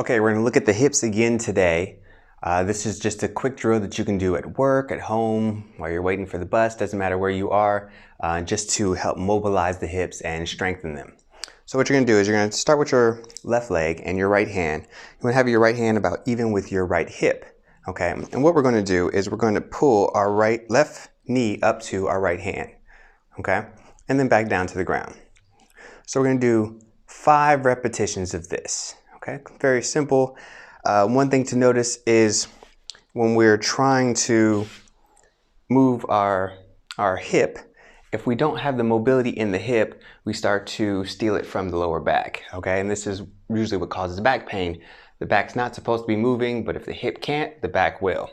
Okay, we're going to look at the hips again today. This is just a quick drill that you can do at work, at home, while you're waiting for the bus, doesn't matter where you are, just to help mobilize the hips and strengthen them. So what you're going to do is you're going to start with your left leg and your right hand. You want to have your right hand about even with your right hip. Okay, and what we're going to do is we're going to pull our left knee up to our right hand. Okay, and then back down to the ground. So we're going to do 5 repetitions of this. Okay, very simple. One thing to notice is when we're trying to move our hip, if we don't have the mobility in the hip, we start to steal it from the lower back. Okay, and this is usually what causes back pain. The back's not supposed to be moving, but if the hip can't, the back will.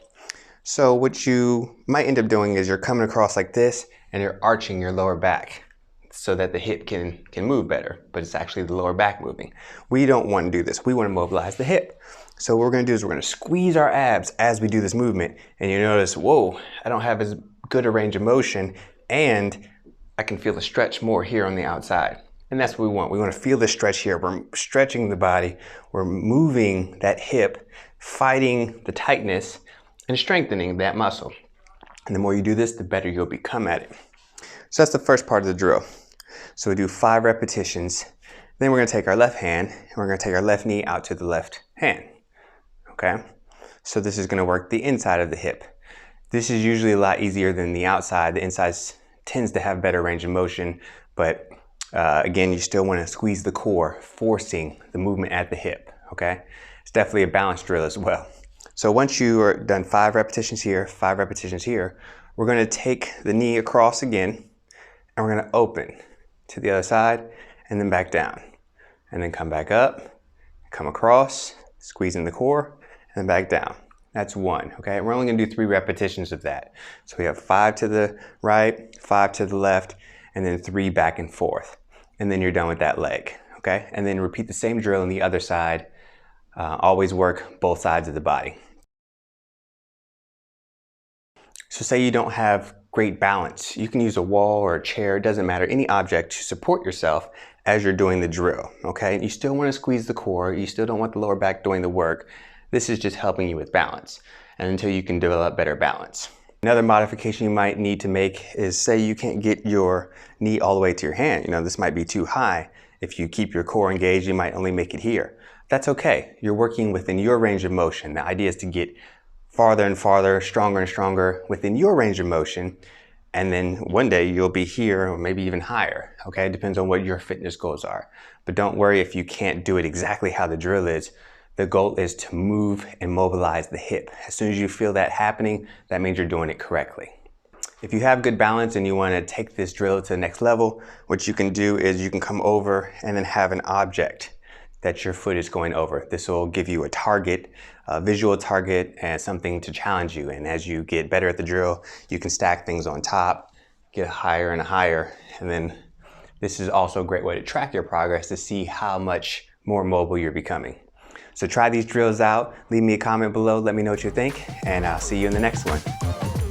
So what you might end up doing is you're coming across like this and you're arching your lower back so that the hip can move better, but it's actually the lower back moving. We don't want to do this. We want to mobilize the hip. So what we're going to do is we're going to squeeze our abs as we do this movement, and you notice, whoa, I don't have as good a range of motion, and I can feel the stretch more here on the outside. And that's what we want. We want to feel the stretch here. We're stretching the body. We're moving that hip, fighting the tightness, and strengthening that muscle. And the more you do this, the better you'll become at it. So that's the first part of the drill. So we do 5 repetitions. Then we're going to take our left hand and we're going to take our left knee out to the left hand. Okay? So this is going to work the inside of the hip. This is usually a lot easier than the outside. The inside tends to have better range of motion, but again, you still want to squeeze the core, forcing the movement at the hip. Okay? It's definitely a balance drill as well. So once you are done 5 repetitions here, 5 repetitions here, we're going to take the knee across again, and we're going to open to the other side and then back down. And then come back up, come across, squeezing the core, and then back down. That's 1, okay? We're only going to do 3 repetitions of that. So we have 5 to the right, 5 to the left, and then 3 back and forth. And then you're done with that leg, okay? And then repeat the same drill on the other side. Always work both sides of the body. So say you don't have great balance. You can use a wall or a chair, it doesn't matter, any object to support yourself as you're doing the drill, okay? You still want to squeeze the core, you still don't want the lower back doing the work. This is just helping you with balance, and until you can develop better balance. Another modification you might need to make is, say you can't get your knee all the way to your hand. You know, this might be too high. If you keep your core engaged, you might only make it here. That's okay. You're working within your range of motion. The idea is to get farther and farther, stronger and stronger within your range of motion, and then one day you'll be here or maybe even higher, okay? It depends on what your fitness goals are. But don't worry if you can't do it exactly how the drill is. The goal is to move and mobilize the hip. As soon as you feel that happening, that means you're doing it correctly. If you have good balance and you want to take this drill to the next level, what you can do is you can come over and then have an object that your foot is going over. This will give you a target, a visual target, and something to challenge you. And as you get better at the drill, you can stack things on top, get higher and higher. And then this is also a great way to track your progress to see how much more mobile you're becoming. So try these drills out. Leave me a comment below. Let me know what you think, and I'll see you in the next one.